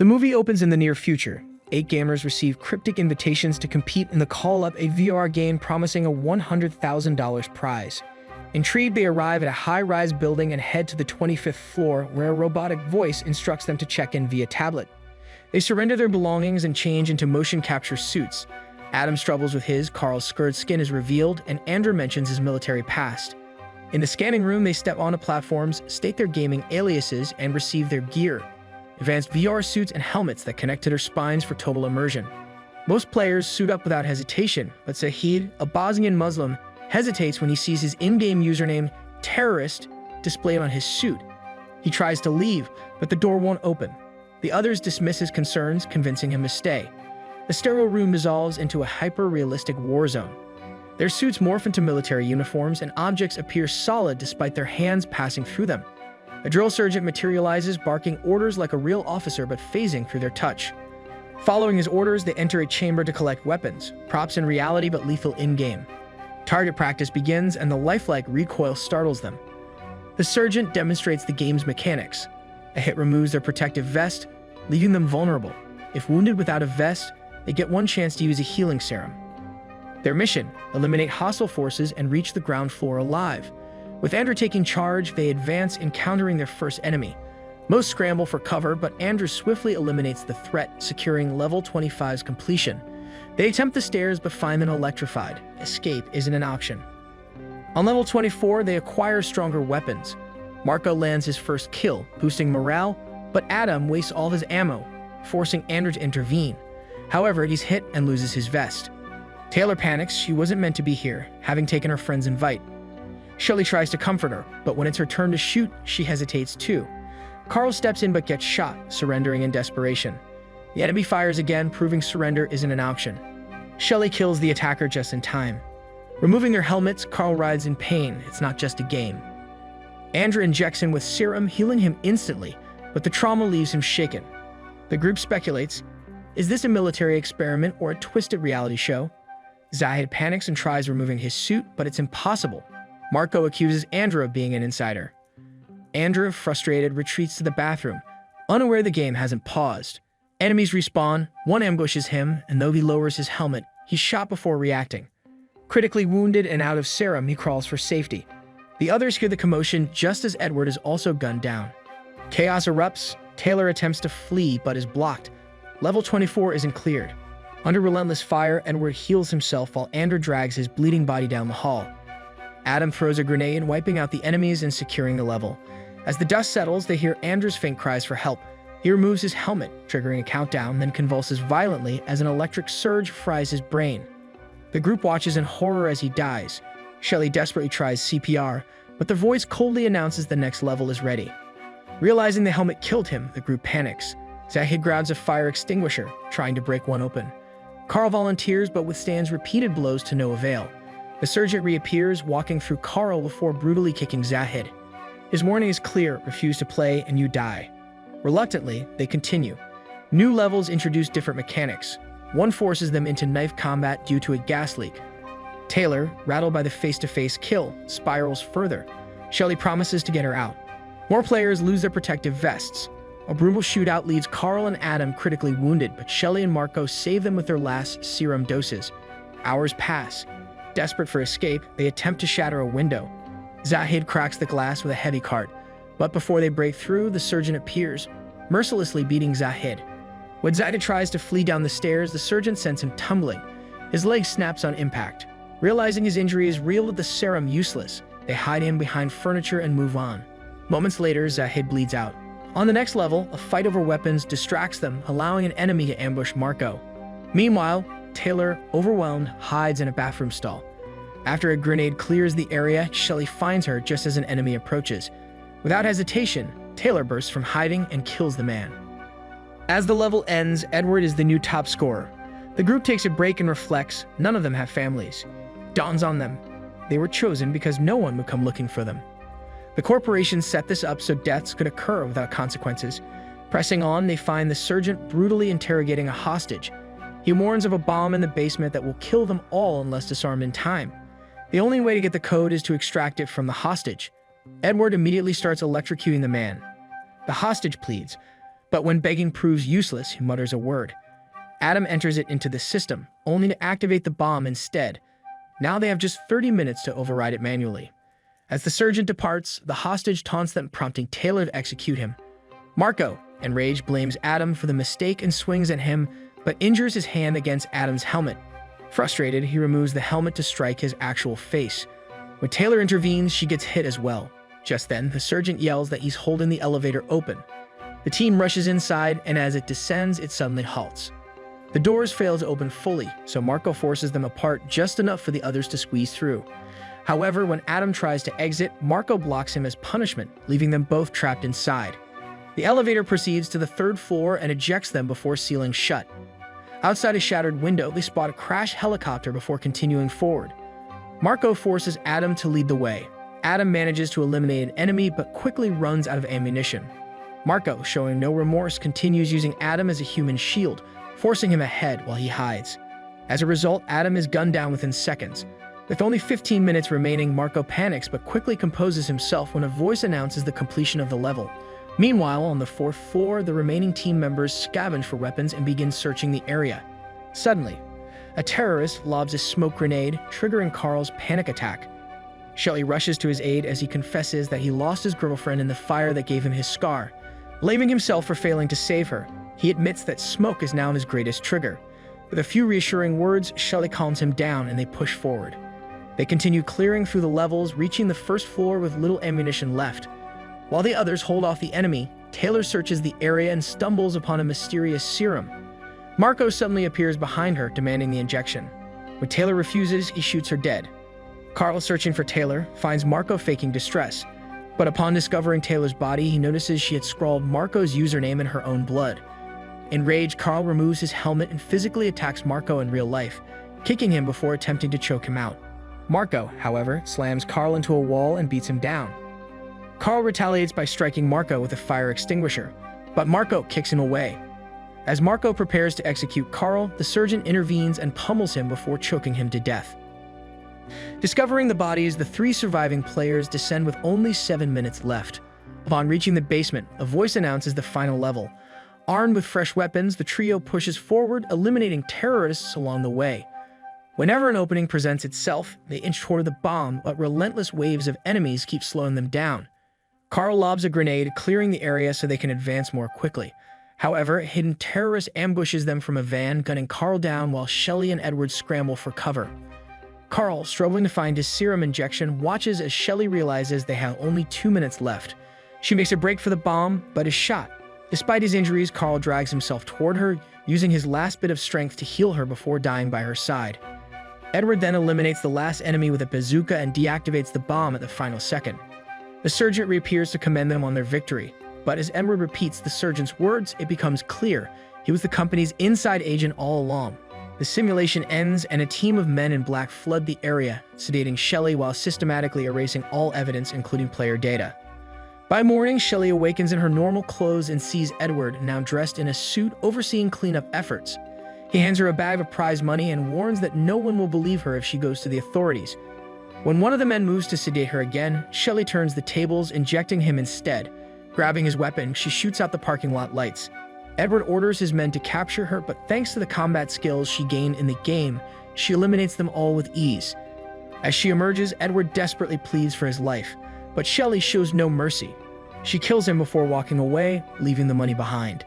The movie opens in the near future. 8 gamers receive cryptic invitations to compete in the Call Up, a VR game promising a $100,000 prize. Intrigued, they arrive at a high-rise building and head to the 25th floor, where a robotic voice instructs them to check in via tablet. They surrender their belongings and change into motion capture suits. Adam struggles with his, Carl's scarred skin is revealed, and Andrew mentions his military past. In the scanning room, they step onto platforms, state their gaming aliases, and receive their gear. Advanced VR suits and helmets that connect to their spines for total immersion. Most players suit up without hesitation, but Zahid, a Bosnian Muslim, hesitates when he sees his in-game username, Terrorist, displayed on his suit. He tries to leave, but the door won't open. The others dismiss his concerns, convincing him to stay. The sterile room dissolves into a hyper-realistic war zone. Their suits morph into military uniforms, and objects appear solid despite their hands passing through them. A drill sergeant materializes, barking orders like a real officer but phasing through their touch. Following his orders, they enter a chamber to collect weapons, props in reality but lethal in-game. Target practice begins, and the lifelike recoil startles them. The sergeant demonstrates the game's mechanics. A hit removes their protective vest, leaving them vulnerable. If wounded without a vest, they get one chance to use a healing serum. Their mission: eliminate hostile forces and reach the ground floor alive. With Andrew taking charge, they advance, encountering their first enemy. Most scramble for cover, but Andrew swiftly eliminates the threat, securing level 25's completion. They attempt the stairs but find them electrified. Escape isn't an option. On level 24, they acquire stronger weapons. Marco lands his first kill, boosting morale, but Adam wastes all his ammo, forcing Andrew to intervene. However, he's hit and loses his vest. Taylor panics. She wasn't meant to be here, having taken her friend's invite. Shelly tries to comfort her, but when it's her turn to shoot, she hesitates too. Carl steps in but gets shot, surrendering in desperation. The enemy fires again, proving surrender isn't an option. Shelly kills the attacker just in time. Removing their helmets, Carl writhes in pain. It's not just a game. Andrew injects him with serum, healing him instantly, but the trauma leaves him shaken. The group speculates, is this a military experiment or a twisted reality show? Zahid panics and tries removing his suit, but it's impossible. Marco accuses Andrew of being an insider. Andrew, frustrated, retreats to the bathroom, unaware the game hasn't paused. Enemies respawn, one ambushes him, and though he lowers his helmet, he's shot before reacting. Critically wounded and out of serum, he crawls for safety. The others hear the commotion just as Edward is also gunned down. Chaos erupts. Taylor attempts to flee but is blocked. Level 24 isn't cleared. Under relentless fire, Edward heals himself while Andrew drags his bleeding body down the hall. Adam throws a grenade, wiping out the enemies and securing the level. As the dust settles, they hear Andrew's faint cries for help. He removes his helmet, triggering a countdown, then convulses violently as an electric surge fries his brain. The group watches in horror as he dies. Shelly desperately tries CPR, but the voice coldly announces the next level is ready. Realizing the helmet killed him, the group panics. Zahid grabs a fire extinguisher, trying to break one open. Carl volunteers but withstands repeated blows to no avail. The sergeant reappears, walking through Carl before brutally kicking Zahid. His warning is clear: refuse to play and you die. Reluctantly, they continue. New levels introduce different mechanics. One forces them into knife combat due to a gas leak. Taylor, rattled by the face-to-face kill, spirals further. Shelly promises to get her out. More players lose their protective vests. A brutal shootout leaves Carl and Adam critically wounded, but Shelly and Marco save them with their last serum doses. Hours pass. Desperate for escape, they attempt to shatter a window. Zahid cracks the glass with a heavy cart, but before they break through, the surgeon appears, mercilessly beating Zahid. When Zahid tries to flee down the stairs, the surgeon sends him tumbling. His leg snaps on impact. Realizing his injury is real with the serum useless, they hide him behind furniture and move on. Moments later, Zahid bleeds out. On the next level, a fight over weapons distracts them, allowing an enemy to ambush Marco. Meanwhile, Taylor, overwhelmed, hides in a bathroom stall. After a grenade clears the area, Shelly finds her just as an enemy approaches. Without hesitation, Taylor bursts from hiding and kills the man. As the level ends, Edward is the new top scorer. The group takes a break and reflects. None of them have families. Dawns on them. They were chosen because no one would come looking for them. The corporation set this up so deaths could occur without consequences. Pressing on, they find the sergeant brutally interrogating a hostage. He warns of a bomb in the basement that will kill them all unless disarmed in time. The only way to get the code is to extract it from the hostage. Edward immediately starts electrocuting the man. The hostage pleads, But when begging proves useless, he mutters a word. Adam enters it into the system, only to activate the bomb instead. Now they have just 30 minutes to override it manually. As the surgeon departs, the hostage taunts them, prompting Taylor to execute him. Marco, enraged, blames Adam for the mistake and swings at him, but injures his hand against Adam's helmet. Frustrated, he removes the helmet to strike his actual face. When Taylor intervenes, she gets hit as well. Just then, the surgeon yells that he's holding the elevator open. The team rushes inside, and as it descends, it suddenly halts. The doors fail to open fully, so Marco forces them apart just enough for the others to squeeze through. However, when Adam tries to exit, Marco blocks him as punishment, leaving them both trapped inside. The elevator proceeds to the third floor and ejects them before sealing shut. Outside a shattered window, they spot a crashed helicopter before continuing forward. Marco forces Adam to lead the way. Adam manages to eliminate an enemy but quickly runs out of ammunition. Marco, showing no remorse, continues using Adam as a human shield, forcing him ahead while he hides. As a result, Adam is gunned down within seconds. With only 15 minutes remaining, Marco panics but quickly composes himself when a voice announces the completion of the level. Meanwhile, on the fourth floor, the remaining team members scavenge for weapons and begin searching the area. Suddenly, a terrorist lobs a smoke grenade, triggering Carl's panic attack. Shelly rushes to his aid as he confesses that he lost his girlfriend in the fire that gave him his scar. Blaming himself for failing to save her, he admits that smoke is now his greatest trigger. With a few reassuring words, Shelly calms him down and they push forward. They continue clearing through the levels, reaching the first floor with little ammunition left. While the others hold off the enemy, Taylor searches the area and stumbles upon a mysterious serum. Marco suddenly appears behind her, demanding the injection. When Taylor refuses, he shoots her dead. Carl, searching for Taylor, finds Marco faking distress. But upon discovering Taylor's body, he notices she had scrawled Marco's username in her own blood. Enraged, Carl removes his helmet and physically attacks Marco in real life, kicking him before attempting to choke him out. Marco, however, slams Carl into a wall and beats him down. Carl retaliates by striking Marco with a fire extinguisher, but Marco kicks him away. As Marco prepares to execute Carl, the surgeon intervenes and pummels him before choking him to death. Discovering the bodies, the three surviving players descend with only 7 minutes left. Upon reaching the basement, a voice announces the final level. Armed with fresh weapons, the trio pushes forward, eliminating terrorists along the way. Whenever an opening presents itself, they inch toward the bomb, but relentless waves of enemies keep slowing them down. Carl lobs a grenade, clearing the area so they can advance more quickly. However, a hidden terrorist ambushes them from a van, gunning Carl down while Shelly and Edward scramble for cover. Carl, struggling to find his serum injection, watches as Shelly realizes they have only 2 minutes left. She makes a break for the bomb, but is shot. Despite his injuries, Carl drags himself toward her, using his last bit of strength to heal her before dying by her side. Edward then eliminates the last enemy with a bazooka and deactivates the bomb at the final second. The surgeon reappears to commend them on their victory, but as Edward repeats the surgeon's words, it becomes clear he was the company's inside agent all along. The simulation ends, and a team of men in black flood the area, sedating Shelly while systematically erasing all evidence, including player data. By morning, Shelly awakens in her normal clothes and sees Edward, now dressed in a suit, overseeing cleanup efforts. He hands her a bag of prize money and warns that no one will believe her if she goes to the authorities. When one of the men moves to sedate her again, Shelly turns the tables, injecting him instead. Grabbing his weapon, she shoots out the parking lot lights. Edward orders his men to capture her, but thanks to the combat skills she gained in the game, she eliminates them all with ease. As she emerges, Edward desperately pleads for his life, but Shelly shows no mercy. She kills him before walking away, leaving the money behind.